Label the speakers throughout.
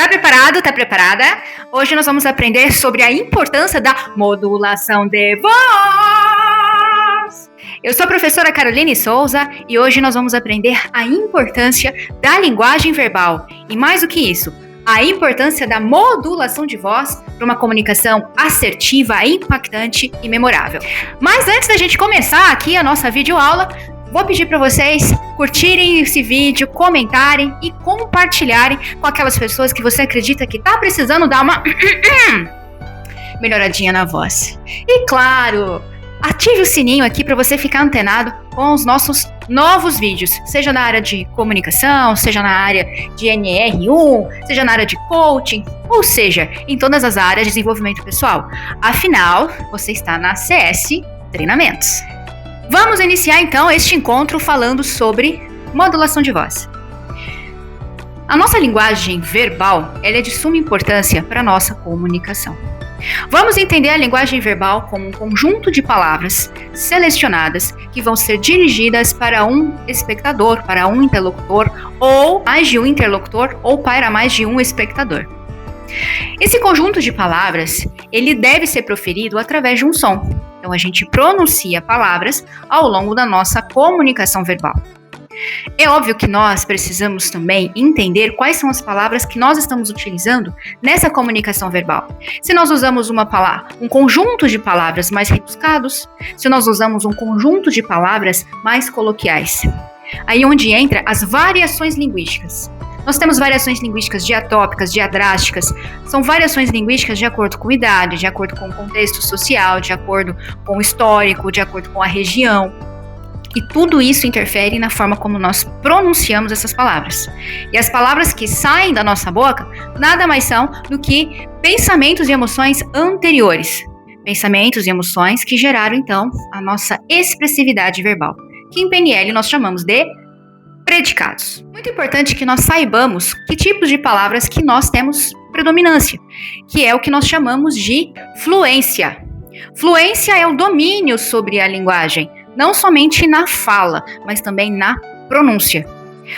Speaker 1: Tá preparado? Tá preparada? Hoje nós vamos aprender sobre a importância da modulação de voz. Eu sou a professora Caroline Souza e hoje nós vamos aprender a importância da linguagem verbal. E mais do que isso, a importância da modulação de voz para uma comunicação assertiva, impactante e memorável. Mas antes da gente começar aqui a nossa videoaula, vou pedir para vocês curtirem esse vídeo, comentarem e compartilharem com aquelas pessoas que você acredita que está precisando dar uma melhoradinha na voz. E claro, ative o sininho aqui para você ficar antenado com os nossos novos vídeos, seja na área de comunicação, seja na área de NR1, seja na área de coaching, ou seja, em todas as áreas de desenvolvimento pessoal. Afinal, você está na CS Treinamentos. Vamos iniciar então este encontro falando sobre modulação de voz. A nossa linguagem verbal, ela é de suma importância para a nossa comunicação. Vamos entender a linguagem verbal como um conjunto de palavras selecionadas que vão ser dirigidas para um espectador, para um interlocutor, ou mais de um interlocutor, ou para mais de um espectador. Esse conjunto de palavras, ele deve ser proferido através de um som. Então, a gente pronuncia palavras ao longo da nossa comunicação verbal. É óbvio que nós precisamos também entender quais são as palavras que nós estamos utilizando nessa comunicação verbal. Se nós usamos um conjunto de palavras mais rebuscados, se nós usamos um conjunto de palavras mais coloquiais. Aí onde entra as variações linguísticas. Nós temos variações linguísticas diatópicas, diadrásticas, são variações linguísticas de acordo com idade, de acordo com o contexto social, de acordo com o histórico, de acordo com a região. E tudo isso interfere na forma como nós pronunciamos essas palavras. E as palavras que saem da nossa boca nada mais são do que pensamentos e emoções anteriores. Pensamentos e emoções que geraram, então, a nossa expressividade verbal, que em PNL nós chamamos de predicados. Muito importante que nós saibamos que tipos de palavras que nós temos predominância, que é o que nós chamamos de fluência. Fluência é o domínio sobre a linguagem, não somente na fala, mas também na pronúncia.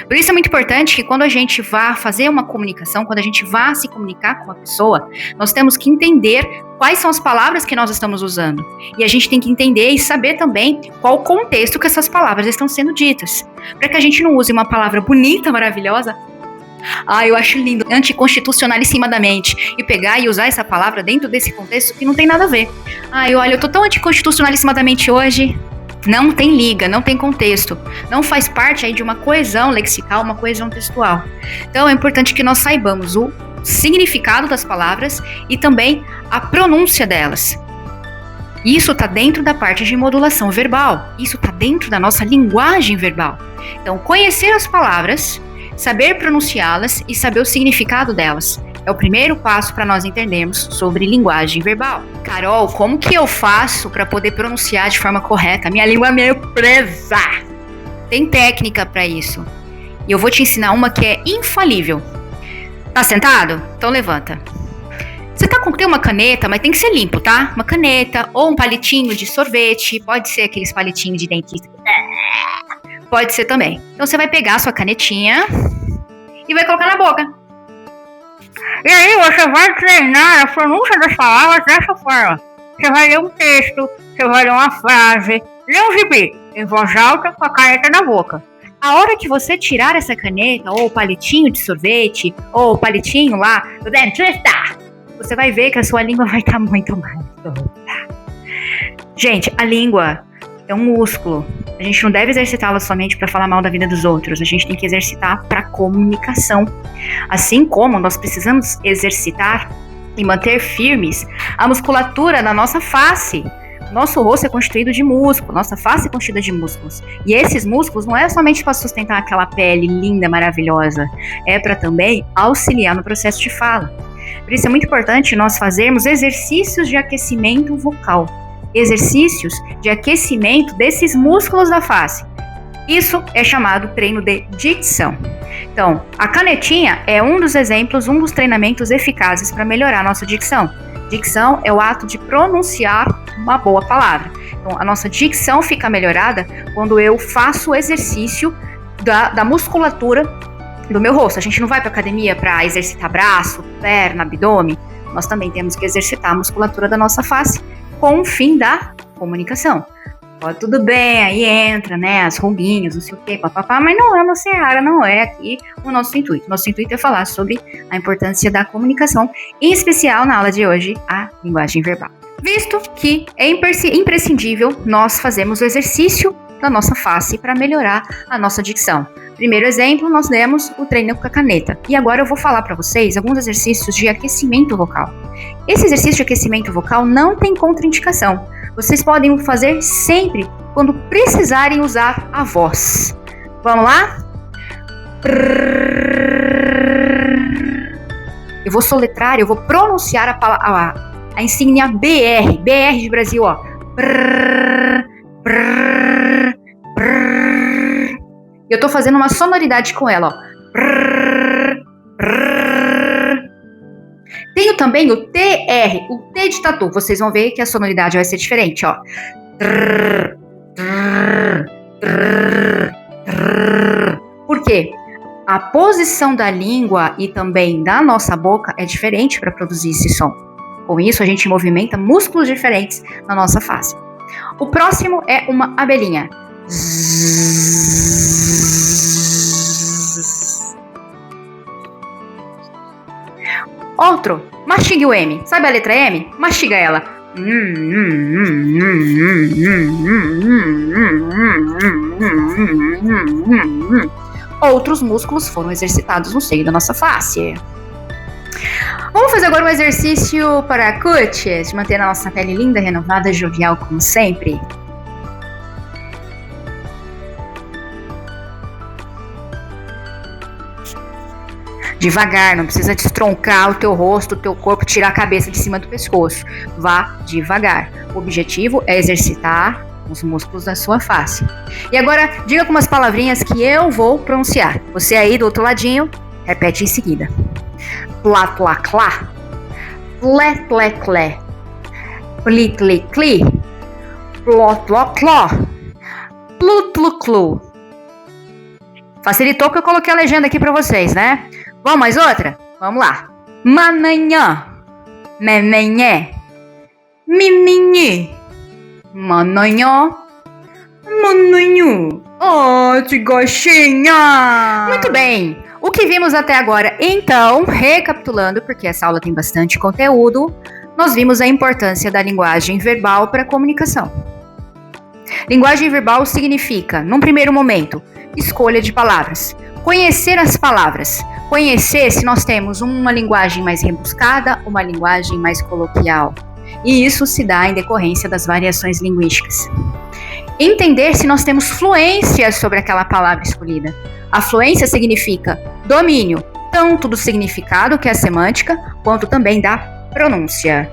Speaker 1: Por isso é muito importante que quando a gente vá fazer uma comunicação, quando a gente vá se comunicar com a pessoa, nós temos que entender quais são as palavras que nós estamos usando. E a gente tem que entender e saber também qual o contexto que essas palavras estão sendo ditas. Para que a gente não use uma palavra bonita, maravilhosa, eu acho lindo, anticonstitucionalissimamente, e pegar e usar essa palavra dentro desse contexto que não tem nada a ver. Olha, eu tô tão anticonstitucionalissimamente hoje. Não tem liga, não tem contexto, não faz parte aí de uma coesão lexical, uma coesão textual. Então é importante que nós saibamos o significado das palavras e também a pronúncia delas. Isso está dentro da parte de modulação verbal, isso está dentro da nossa linguagem verbal. Então conhecer as palavras, saber pronunciá-las e saber o significado delas é o primeiro passo para nós entendermos sobre linguagem verbal. Carol, como que eu faço para poder pronunciar de forma correta? Minha língua é meio presa. Tem técnica para isso. E eu vou te ensinar uma que é infalível. Tá sentado? Então levanta. Você tem uma caneta, mas tem que ser limpo, tá? Uma caneta ou um palitinho de sorvete. Pode ser aqueles palitinhos de dentista. Pode ser também. Então você vai pegar a sua canetinha e vai colocar na boca. E aí você vai treinar a pronúncia das palavras dessa forma. Você vai ler um texto, você vai ler uma frase, ler um gibi em voz alta com a caneta na boca. A hora que você tirar essa caneta, ou o palitinho de sorvete, ou o palitinho lá do dentista, você vai ver que a sua língua vai estar muito mais solta. Gente, a língua é um músculo. A gente não deve exercitá-la somente para falar mal da vida dos outros. A gente tem que exercitar para comunicação. Assim como nós precisamos exercitar e manter firmes a musculatura da nossa face. Nosso rosto é constituído de músculo, nossa face é constituída de músculos. E esses músculos não é somente para sustentar aquela pele linda, maravilhosa. É para também auxiliar no processo de fala. Por isso é muito importante nós fazermos exercícios de aquecimento vocal. Exercícios de aquecimento desses músculos da face. Isso é chamado treino de dicção. Então, a canetinha é um dos exemplos, um dos treinamentos eficazes para melhorar a nossa dicção. Dicção é o ato de pronunciar uma boa palavra. Então, a nossa dicção fica melhorada quando eu faço o exercício da musculatura do meu rosto. A gente não vai pra academia pra exercitar braço, perna, abdômen. Nós também temos que exercitar a musculatura da nossa face com o fim da comunicação. Ó, tudo bem, aí entra, né, as ruguinhas, não sei o que, papapá, mas não é uma seara, não é aqui o nosso intuito. Nosso intuito é falar sobre a importância da comunicação, em especial na aula de hoje, a linguagem verbal. Visto que é imprescindível nós fazermos o exercício da nossa face para melhorar a nossa dicção. Primeiro exemplo, nós demos o treino com a caneta. E agora eu vou falar para vocês alguns exercícios de aquecimento vocal. Esse exercício de aquecimento vocal não tem contraindicação. Vocês podem fazer sempre quando precisarem usar a voz. Vamos lá? Eu vou soletrar, eu vou pronunciar a insígnia BR. BR de Brasil, ó. Eu tô fazendo uma sonoridade com ela, ó. Tenho também o TR, o T de tatu. Vocês vão ver que a sonoridade vai ser diferente, ó. Por quê? A posição da língua e também da nossa boca é diferente para produzir esse som. Com isso, a gente movimenta músculos diferentes na nossa face. O próximo é uma abelhinha. Outro, mastigue o M. Sabe a letra M? Mastiga ela. Outros músculos foram exercitados no seio da nossa face. Vamos fazer agora um exercício para cutis, de manter a nossa pele linda, renovada, jovial como sempre. Devagar, não precisa destroncar o teu rosto, o teu corpo, tirar a cabeça de cima do pescoço. Vá devagar. O objetivo é exercitar os músculos da sua face. E agora, diga algumas palavrinhas que eu vou pronunciar. Você aí do outro ladinho, repete em seguida. Plá, plá, clá. Plé, plé, clé. Pli, cli, cli. Pló, pló, cló. Plu, plu, clu. Facilitou que eu coloquei a legenda aqui pra vocês, né? Vamos mais outra? Vamos lá. Mananhã. Menenhé. Miminhê. Mananhã. Mananhã. Oh, que gostinha. Muito bem. O que vimos até agora? Então, recapitulando, porque essa aula tem bastante conteúdo, nós vimos a importância da linguagem verbal para a comunicação. Linguagem verbal significa, num primeiro momento, escolha de palavras. Conhecer as palavras. Conhecer se nós temos uma linguagem mais rebuscada, uma linguagem mais coloquial. E isso se dá em decorrência das variações linguísticas. Entender se nós temos fluência sobre aquela palavra escolhida. A fluência significa domínio, tanto do significado, que é a semântica, quanto também da pronúncia.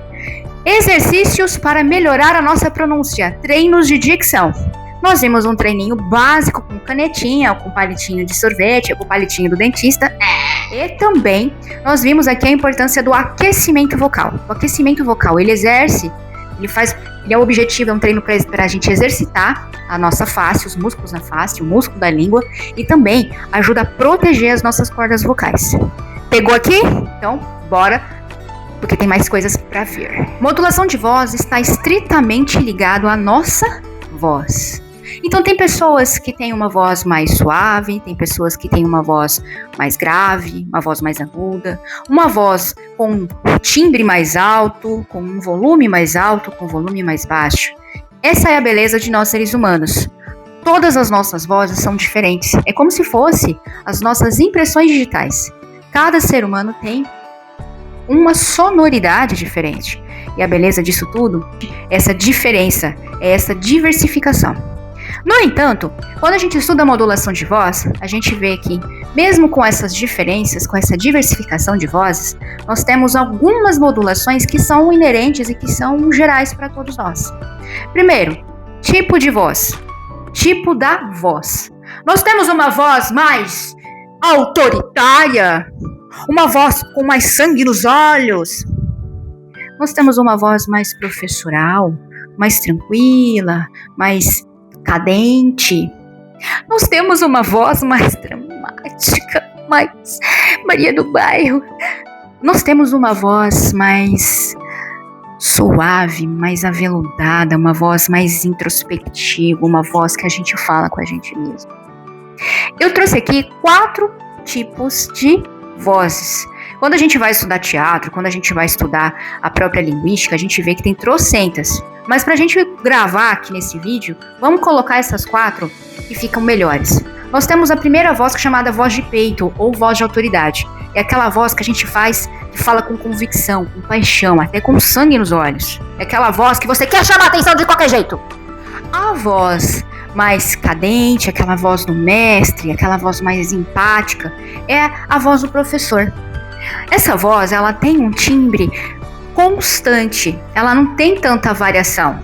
Speaker 1: Exercícios para melhorar a nossa pronúncia. Treinos de dicção. Nós vimos um treininho básico com canetinha, com palitinho de sorvete, com palitinho do dentista. E também nós vimos aqui a importância do aquecimento vocal. O aquecimento vocal, ele é o objetivo, é um treino para a gente exercitar a nossa face, os músculos na face, o músculo da língua, e também ajuda a proteger as nossas cordas vocais. Pegou aqui? Então, bora, porque tem mais coisas para vir. Modulação de voz está estritamente ligado à nossa voz. Então tem pessoas que têm uma voz mais suave, tem pessoas que têm uma voz mais grave, uma voz mais aguda, uma voz com um timbre mais alto, com um volume mais alto, com um volume mais baixo. Essa é a beleza de nós seres humanos. Todas as nossas vozes são diferentes. É como se fosse as nossas impressões digitais. Cada ser humano tem uma sonoridade diferente. E a beleza disso tudo é essa diferença, é essa diversificação. No entanto, quando a gente estuda a modulação de voz, a gente vê que, mesmo com essas diferenças, com essa diversificação de vozes, nós temos algumas modulações que são inerentes e que são gerais para todos nós. Primeiro, tipo de voz. Tipo da voz. Nós temos uma voz mais autoritária, uma voz com mais sangue nos olhos. Nós temos uma voz mais professoral, mais tranquila, mais cadente. Nós temos uma voz mais dramática. Mas, Maria do Bairro, nós temos uma voz mais suave, mais aveludada, uma voz mais introspectiva, uma voz que a gente fala com a gente mesmo. Eu trouxe aqui 4 tipos de vozes. Quando a gente vai estudar teatro, quando a gente vai estudar a própria linguística, a gente vê que tem trocentas. Mas pra gente gravar aqui nesse vídeo, vamos colocar essas 4 que ficam melhores. Nós temos a primeira voz que é chamada voz de peito ou voz de autoridade. É aquela voz que a gente faz, que fala com convicção, com paixão, até com sangue nos olhos. É aquela voz que você quer chamar a atenção de qualquer jeito. A voz mais cadente, aquela voz do mestre, aquela voz mais empática, é a voz do professor. Essa voz, ela tem um timbre constante, ela não tem tanta variação.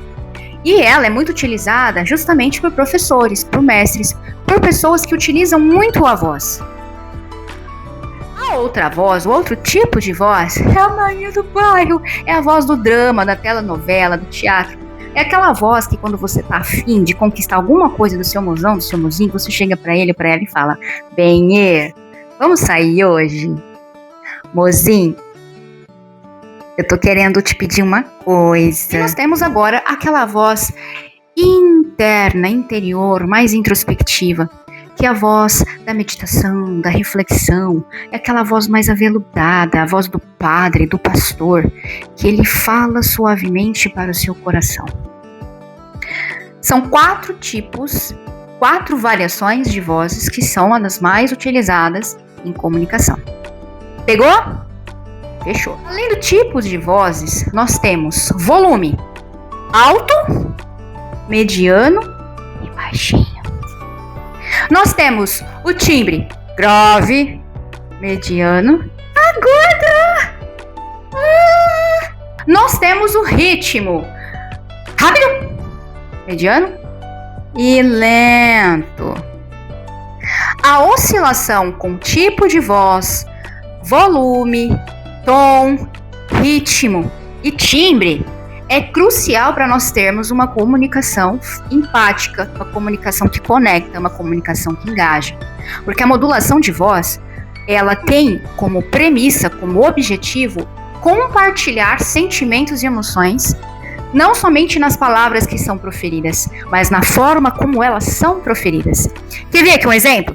Speaker 1: E ela é muito utilizada justamente por professores, por mestres, por pessoas que utilizam muito a voz. A outra voz, o outro tipo de voz, é a Maria do Bairro, é a voz do drama, da telenovela, do teatro. É aquela voz que quando você tá afim de conquistar alguma coisa do seu mozão, do seu mozinho, você chega pra ele ou pra ela e fala: Benê, vamos sair hoje? Mozinho, eu tô querendo te pedir uma coisa. E nós temos agora aquela voz interna, interior, mais introspectiva, que é a voz da meditação, da reflexão. É aquela voz mais aveludada, a voz do padre, do pastor, que ele fala suavemente para o seu coração. São 4 tipos, 4 variações de vozes que são as mais utilizadas em comunicação. Pegou? Fechou. Além do tipos de vozes, nós temos volume alto, mediano e baixinho. Nós temos o timbre grave, mediano, agudo. Nós temos o ritmo rápido, mediano e lento. A oscilação com tipo de voz, volume, tom, ritmo e timbre é crucial para nós termos uma comunicação empática, uma comunicação que conecta, uma comunicação que engaja. Porque a modulação de voz, ela tem como premissa, como objetivo, compartilhar sentimentos e emoções, não somente nas palavras que são proferidas, mas na forma como elas são proferidas. Quer ver aqui um exemplo?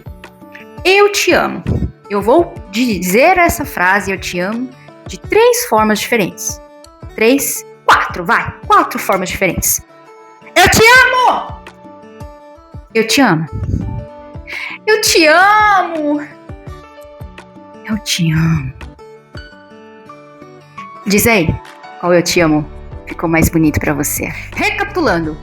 Speaker 1: Eu te amo. Eu vou dizer essa frase, eu te amo, de 3 formas diferentes. 4 formas diferentes. Eu te amo! Eu te amo. Eu te amo! Eu te amo. Diz aí, qual eu te amo ficou mais bonito pra você. Recapitulando,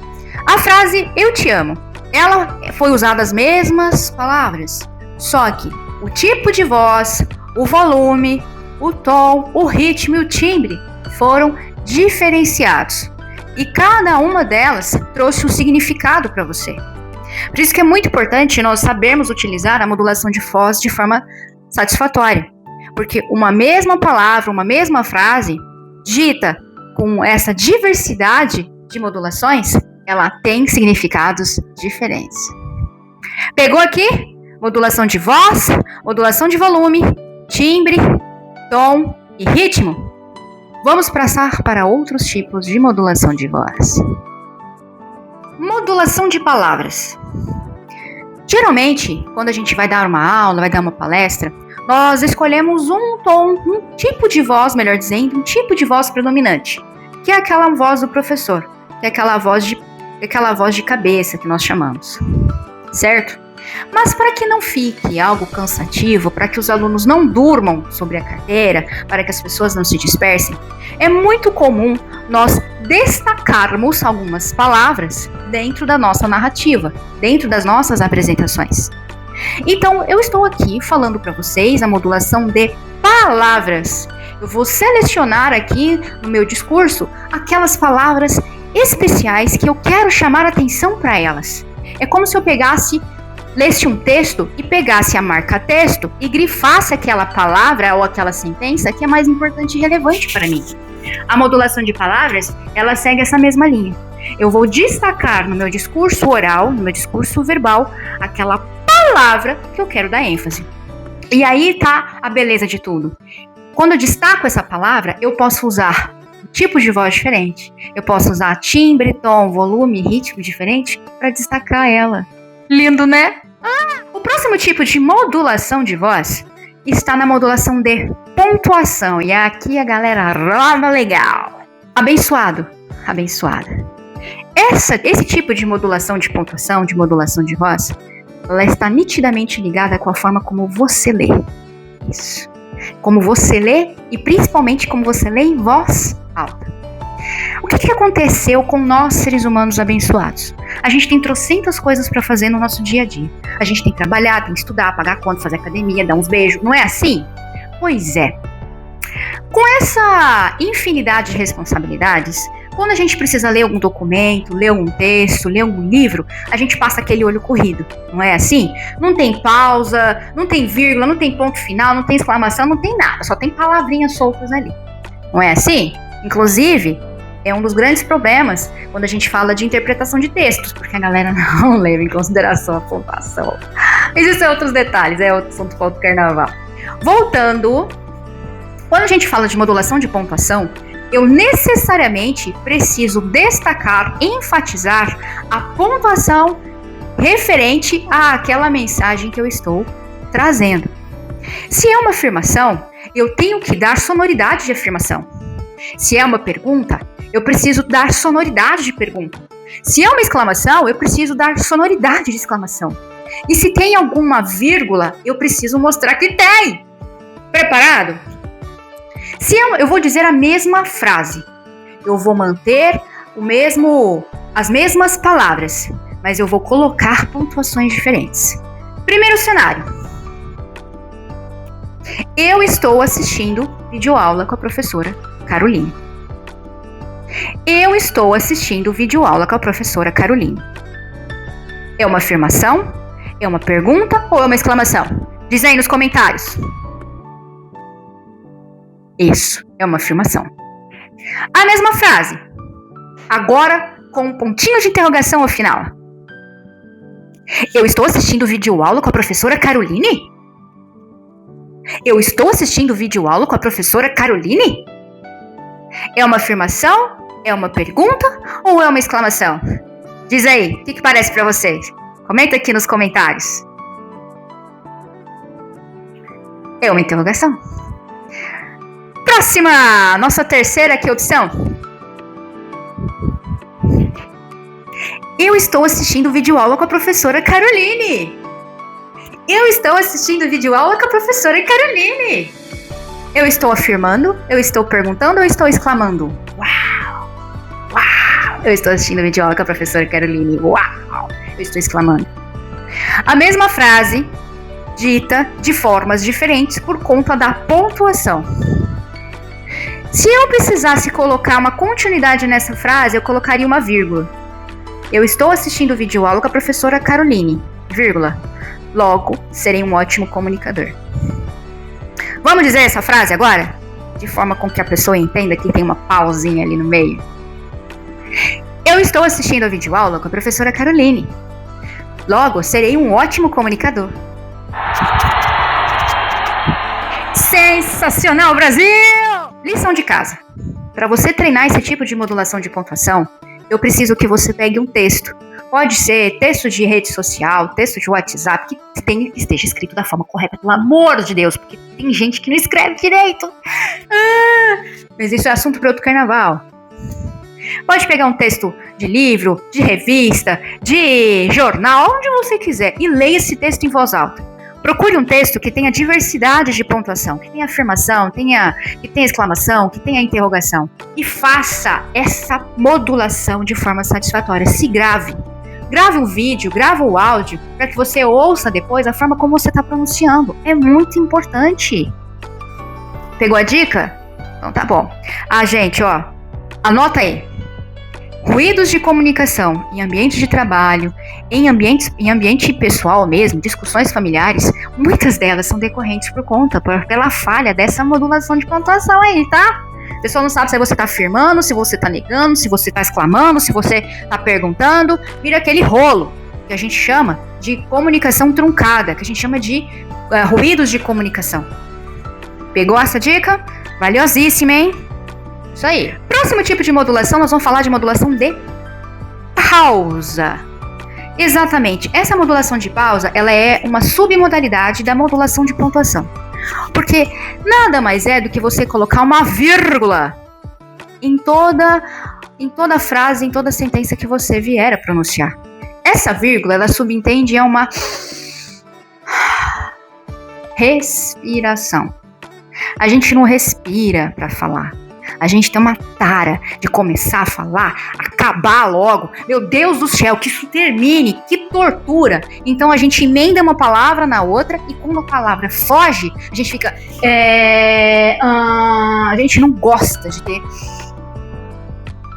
Speaker 1: a frase eu te amo, ela foi usada as mesmas palavras, só que o tipo de voz, o volume, o tom, o ritmo e o timbre foram diferenciados. E cada uma delas trouxe um significado para você. Por isso que é muito importante nós sabermos utilizar a modulação de voz de forma satisfatória. Porque uma mesma palavra, uma mesma frase, dita com essa diversidade de modulações, ela tem significados diferentes. Pegou aqui? Modulação de voz, modulação de volume, timbre, tom e ritmo. Vamos passar para outros tipos de modulação de voz. Modulação de palavras. Geralmente, quando a gente vai dar uma aula, vai dar uma palestra, nós escolhemos um tom, um tipo de voz, melhor dizendo, um tipo de voz predominante, que é aquela voz do professor, que é aquela voz de cabeça que nós chamamos, certo? Mas para que não fique algo cansativo, para que os alunos não durmam sobre a carteira, para que as pessoas não se dispersem, é muito comum nós destacarmos algumas palavras dentro da nossa narrativa, dentro das nossas apresentações. Então, eu estou aqui falando para vocês a modulação de palavras. Eu vou selecionar aqui no meu discurso aquelas palavras especiais que eu quero chamar a atenção para elas. É como se eu lesse um texto e pegasse a marca-texto e grifasse aquela palavra ou aquela sentença que é mais importante e relevante para mim. A modulação de palavras, ela segue essa mesma linha. Eu vou destacar no meu discurso oral, no meu discurso verbal, aquela palavra que eu quero dar ênfase. E aí tá a beleza de tudo. Quando eu destaco essa palavra, eu posso usar tipos de voz diferente. Eu posso usar timbre, tom, volume, ritmo diferente para destacar ela. Lindo, né? O próximo tipo de modulação de voz está na modulação de pontuação. E aqui a galera roda legal. Abençoado, abençoada. Esse tipo de modulação de pontuação, de modulação de voz, ela está nitidamente ligada com a forma como você lê. Isso. Como você lê e principalmente como você lê em voz alta. O que aconteceu com nós, seres humanos abençoados? A gente tem trocentas coisas para fazer no nosso dia a dia. A gente tem que trabalhar, tem que estudar, pagar conta, fazer academia, dar uns beijos. Não é assim? Pois é. Com essa infinidade de responsabilidades, quando a gente precisa ler algum documento, ler algum texto, ler algum livro, a gente passa aquele olho corrido, não é assim? Não tem pausa, não tem vírgula, não tem ponto final, não tem exclamação, não tem nada, só tem palavrinhas soltas ali. Não é assim? Inclusive, é um dos grandes problemas quando a gente fala de interpretação de textos, porque a galera não leva em consideração a pontuação. Existem outros detalhes, é outro assunto para o carnaval. Voltando, quando a gente fala de modulação de pontuação, eu necessariamente preciso destacar, enfatizar a pontuação referente àquela mensagem que eu estou trazendo. Se é uma afirmação, eu tenho que dar sonoridade de afirmação. Se é uma pergunta, eu preciso dar sonoridade de pergunta. Se é uma exclamação, eu preciso dar sonoridade de exclamação. E se tem alguma vírgula, eu preciso mostrar que tem. Preparado? Se eu vou dizer a mesma frase, eu vou manter as mesmas palavras, mas eu vou colocar pontuações diferentes. Primeiro cenário. Eu estou assistindo videoaula com a professora Caroline. Eu estou assistindo videoaula com a professora Caroline. É uma afirmação? É uma pergunta ou é uma exclamação? Diz aí nos comentários. Isso, é uma afirmação. A mesma frase, agora com um pontinho de interrogação ao final. Eu estou assistindo videoaula com a professora Caroline? Eu estou assistindo videoaula com a professora Caroline? É uma afirmação? É uma pergunta ou é uma exclamação? Diz aí, o que parece pra vocês? Comenta aqui nos comentários. É uma interrogação. Próxima, nossa terceira aqui opção. Eu estou assistindo videoaula com a professora Caroline. Eu estou assistindo videoaula com a professora Caroline. Eu estou afirmando, eu estou perguntando ou estou exclamando? Uau! Uau! Eu estou assistindo videoaula com a professora Caroline. Uau! Eu estou exclamando. A mesma frase, dita de formas diferentes por conta da pontuação. Se eu precisasse colocar uma continuidade nessa frase, eu colocaria uma vírgula. Eu estou assistindo videoaula com a professora Caroline, vírgula. Logo, serei um ótimo comunicador. Vamos dizer essa frase agora? De forma com que a pessoa entenda que tem uma pausinha ali no meio. Eu estou assistindo a videoaula com a professora Caroline. Logo, serei um ótimo comunicador. Sensacional, Brasil! Lição de casa. Para você treinar esse tipo de modulação de pontuação, eu preciso que você pegue um texto. Pode ser texto de rede social, texto de WhatsApp, que esteja escrito da forma correta, pelo amor de Deus, porque tem gente que não escreve direito. Mas isso é assunto para outro carnaval. Pode pegar um texto de livro, de revista, de jornal, onde você quiser, e leia esse texto em voz alta. Procure um texto que tenha diversidade de pontuação, que tenha afirmação, que tenha exclamação, que tenha interrogação. E faça essa modulação de forma satisfatória. Se grave. Grave um vídeo, grave o áudio, para que você ouça depois a forma como você está pronunciando. É muito importante. Pegou a dica? Então tá bom. Gente, anota aí. Ruídos de comunicação em ambiente de trabalho, em ambiente pessoal mesmo, discussões familiares, muitas delas são decorrentes pela falha dessa modulação de pontuação aí, tá? A pessoa não sabe se você tá afirmando, se você tá negando, se você tá exclamando, se você tá perguntando, vira aquele rolo que a gente chama de comunicação truncada, que a gente chama de ruídos de comunicação. Pegou essa dica? Valiosíssima, hein? Isso aí. Próximo tipo de modulação, nós vamos falar de modulação de pausa. Exatamente. Essa modulação de pausa, ela é uma submodalidade da modulação de pontuação. Porque nada mais é do que você colocar uma vírgula em toda frase, em toda sentença que você vier a pronunciar. Essa vírgula, ela subentende uma respiração. A gente não respira para falar. A gente tem uma tara de começar a falar, acabar logo. Meu Deus do céu, que isso termine, que tortura. Então a gente emenda uma palavra na outra e quando a palavra foge, a gente fica... a gente não gosta de ter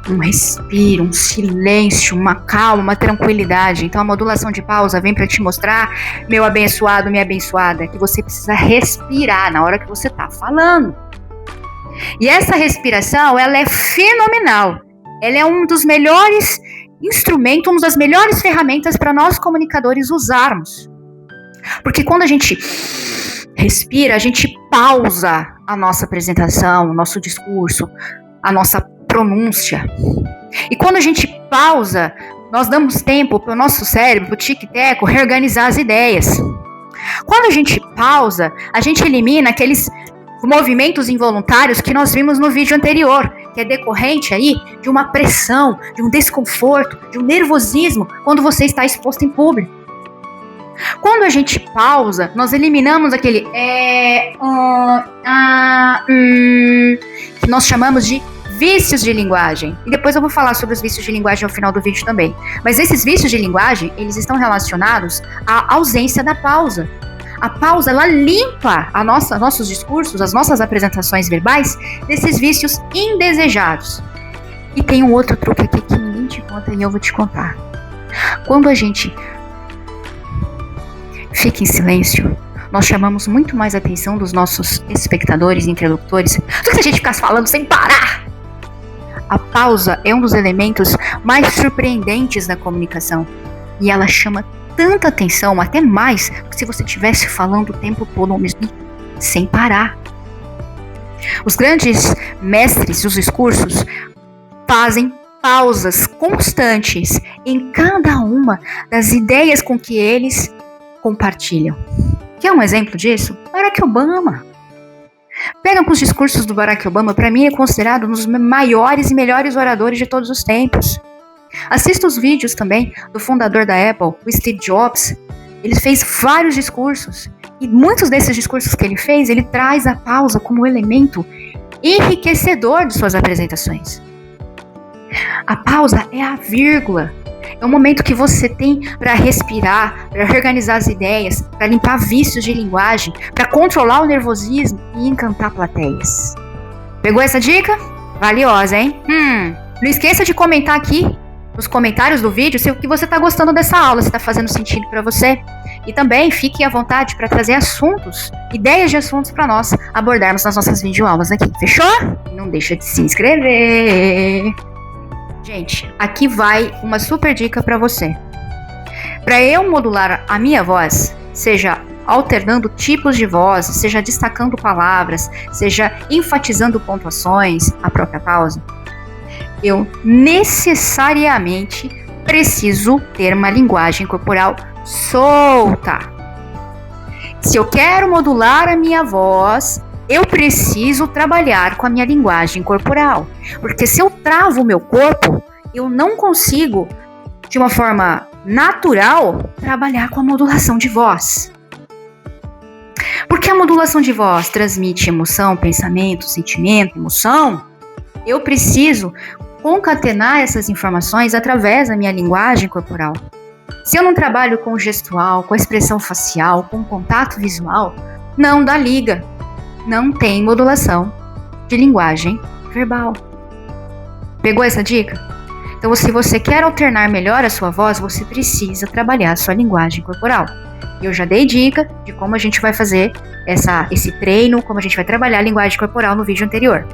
Speaker 1: um respiro, um silêncio, uma calma, uma tranquilidade. Então a modulação de pausa vem para te mostrar, meu abençoado, minha abençoada, que você precisa respirar na hora que você tá falando. E essa respiração, ela é fenomenal. Ela é um dos melhores instrumentos, uma das melhores ferramentas para nós comunicadores usarmos. Porque quando a gente respira, a gente pausa a nossa apresentação, o nosso discurso, a nossa pronúncia. E quando a gente pausa, nós damos tempo para o nosso cérebro, para o tic-teco, reorganizar as ideias. Quando a gente pausa, a gente elimina aqueles movimentos involuntários que nós vimos no vídeo anterior, que é decorrente aí de uma pressão, de um desconforto, de um nervosismo quando você está exposto em público. Quando a gente pausa, nós eliminamos aquele que nós chamamos de vícios de linguagem. E depois eu vou falar sobre os vícios de linguagem ao final do vídeo também. Mas esses vícios de linguagem, eles estão relacionados à ausência da pausa. A pausa, ela limpa nossos discursos, as nossas apresentações verbais desses vícios indesejados. E tem um outro truque aqui que ninguém te conta e eu vou te contar. Quando a gente fica em silêncio, nós chamamos muito mais a atenção dos nossos espectadores e interlocutores do que se a gente ficasse falando sem parar. A pausa é um dos elementos mais surpreendentes da comunicação. E ela chama tanta atenção, até mais, do que se você estivesse falando o tempo todo ao mesmo tempo, sem parar. Os grandes mestres dos discursos fazem pausas constantes em cada uma das ideias com que eles compartilham. Quer um exemplo disso? Barack Obama. Pegam com os discursos do Barack Obama, para mim é considerado um dos maiores e melhores oradores de todos os tempos. Assista os vídeos também do fundador da Apple, o Steve Jobs. Ele fez vários discursos e muitos desses discursos que ele fez, ele traz a pausa como elemento enriquecedor de suas apresentações. A pausa é a vírgula. É um momento que você tem para respirar, para reorganizar as ideias, para limpar vícios de linguagem, para controlar o nervosismo e encantar plateias. Pegou essa dica? Valiosa, hein? Não esqueça de comentar aqui nos comentários do vídeo se o que você está gostando dessa aula, se está fazendo sentido para você. E também fique à vontade para trazer assuntos, ideias de assuntos para nós abordarmos nas nossas videoaulas aqui. Fechou? Não deixa de se inscrever. Gente, aqui vai uma super dica para você. Para eu modular a minha voz, seja alternando tipos de voz, seja destacando palavras, seja enfatizando pontuações, a própria pausa, eu necessariamente preciso ter uma linguagem corporal solta. Se eu quero modular a minha voz, eu preciso trabalhar com a minha linguagem corporal. Porque se eu travo o meu corpo, eu não consigo, de uma forma natural, trabalhar com a modulação de voz. Porque a modulação de voz transmite emoção, pensamento, sentimento, emoção. Eu preciso concatenar essas informações através da minha linguagem corporal. Se eu não trabalho com o gestual, com a expressão facial, com o contato visual, não dá liga. Não tem modulação de linguagem verbal. Pegou essa dica? Então, se você quer alternar melhor a sua voz, você precisa trabalhar a sua linguagem corporal. Eu já dei dica de como a gente vai fazer esse treino, como a gente vai trabalhar a linguagem corporal no vídeo anterior.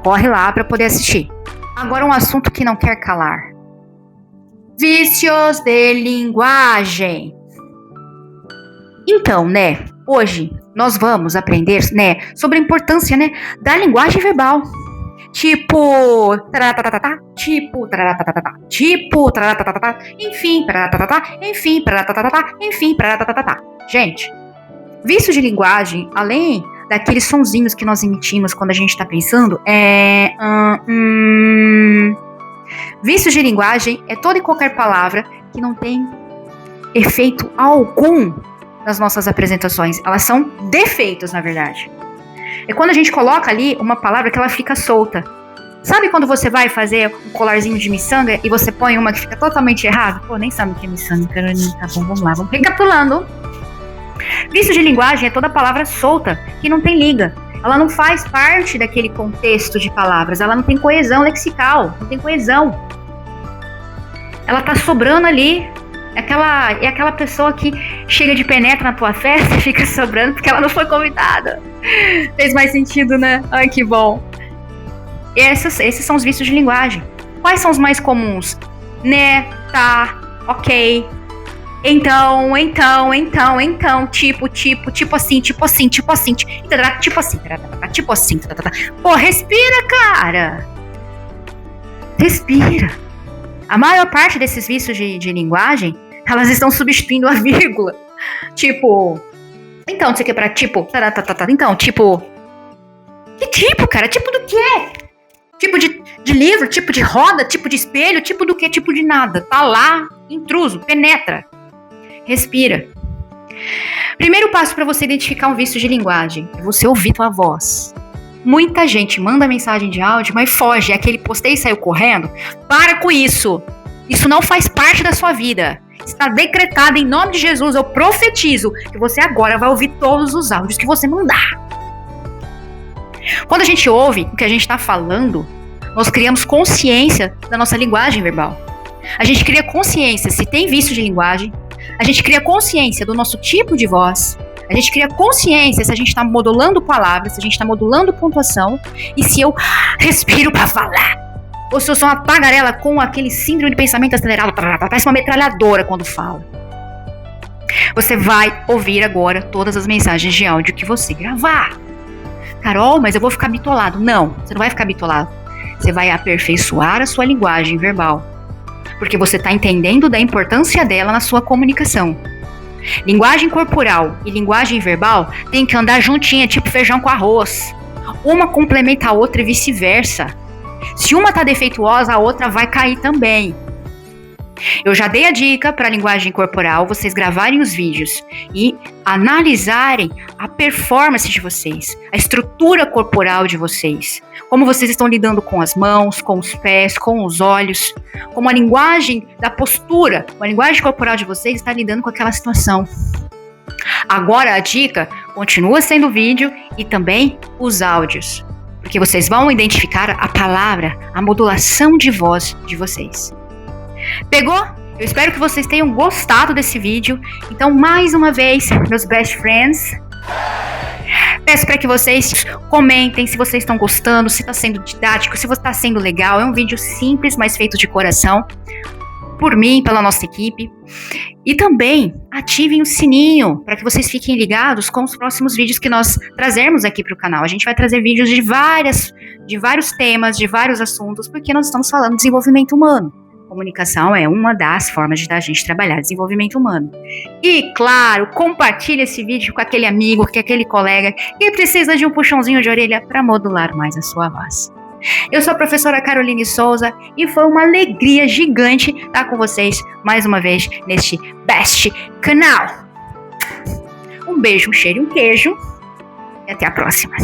Speaker 1: Corre lá para poder assistir. Agora um assunto que não quer calar. Vícios de linguagem. Então, né? Hoje nós vamos aprender, né, sobre a importância, né, da linguagem verbal. Tipo, taratatatá, tipo, taratatatá, tipo, taratatatá, enfim, taratatatá, enfim, taratatatá, enfim, taratatatá. Gente, vício de linguagem, além daqueles sonzinhos que nós emitimos quando a gente está pensando, vício de linguagem é toda e qualquer palavra que não tem efeito algum nas nossas apresentações. Elas são defeitos, na verdade. É quando a gente coloca ali uma palavra que ela fica solta. Sabe quando você vai fazer um colarzinho de miçanga e você põe uma que fica totalmente errada? Pô, nem sabe o que é miçanga, Carolina. Tá bom, vamos lá. Vamos recapitulando. Vício de linguagem é toda palavra solta, que não tem liga. Ela não faz parte daquele contexto de palavras. Ela não tem coesão lexical, não tem coesão. Ela tá sobrando ali. É aquela pessoa que chega de penetra na tua festa e fica sobrando porque ela não foi convidada. Fez mais sentido, né? Ai, que bom. Esses são os vícios de linguagem. Quais são os mais comuns? Né, tá, ok. Então, tipo assim. Pô, respira, cara. Respira. A maior parte desses vícios de linguagem, elas estão substituindo a vírgula. Tipo, então, você quer pra tipo, então, tipo. Que tipo, cara? Tipo do quê? Tipo de livro, tipo de roda, tipo de espelho, tipo do quê? Tipo de nada. Tá lá, intruso, penetra. Respira. Primeiro passo para você identificar um vício de linguagem é você ouvir tua voz. Muita gente manda mensagem de áudio, mas foge. É aquele postei e saiu correndo. Para com isso. Isso não faz parte da sua vida. Está decretado em nome de Jesus. Eu profetizo que você agora vai ouvir todos os áudios que você mandar. Quando a gente ouve o que a gente está falando, nós criamos consciência da nossa linguagem verbal. A gente cria consciência se tem vício de linguagem. A gente cria consciência do nosso tipo de voz. A gente cria consciência se a gente está modulando palavras, se a gente está modulando pontuação e se eu respiro para falar. Ou se eu sou uma tagarela com aquele síndrome de pensamento acelerado, parece uma metralhadora quando fala. Você vai ouvir agora todas as mensagens de áudio que você gravar. Carol, mas eu vou ficar bitolado. Não, você não vai ficar bitolado. Você vai aperfeiçoar a sua linguagem verbal. Porque você está entendendo da importância dela na sua comunicação. Linguagem corporal e linguagem verbal tem que andar juntinha, tipo feijão com arroz. Uma complementa a outra e vice-versa. Se uma está defeituosa, a outra vai cair também. Eu já dei a dica para a linguagem corporal, vocês gravarem os vídeos e analisarem a performance de vocês, a estrutura corporal de vocês, como vocês estão lidando com as mãos, com os pés, com os olhos, como a linguagem da postura, a linguagem corporal de vocês está lidando com aquela situação. Agora a dica continua sendo o vídeo e também os áudios, porque vocês vão identificar a palavra, a modulação de voz de vocês. Pegou? Eu espero que vocês tenham gostado desse vídeo. Então, mais uma vez, meus best friends, peço para que vocês comentem se vocês estão gostando, se está sendo didático, se está sendo legal. É um vídeo simples, mas feito de coração, por mim, pela nossa equipe. E também ativem o sininho para que vocês fiquem ligados com os próximos vídeos que nós trazermos aqui para o canal. A gente vai trazer vídeos de vários temas, de vários assuntos, porque nós estamos falando de desenvolvimento humano. Comunicação é uma das formas de a gente trabalhar desenvolvimento humano. E, claro, compartilhe esse vídeo com aquele amigo, com aquele colega que precisa de um puxãozinho de orelha para modular mais a sua voz. Eu sou a professora Caroline Souza e foi uma alegria gigante estar com vocês mais uma vez neste Best Canal. Um beijo, um cheiro e um queijo e até a próxima.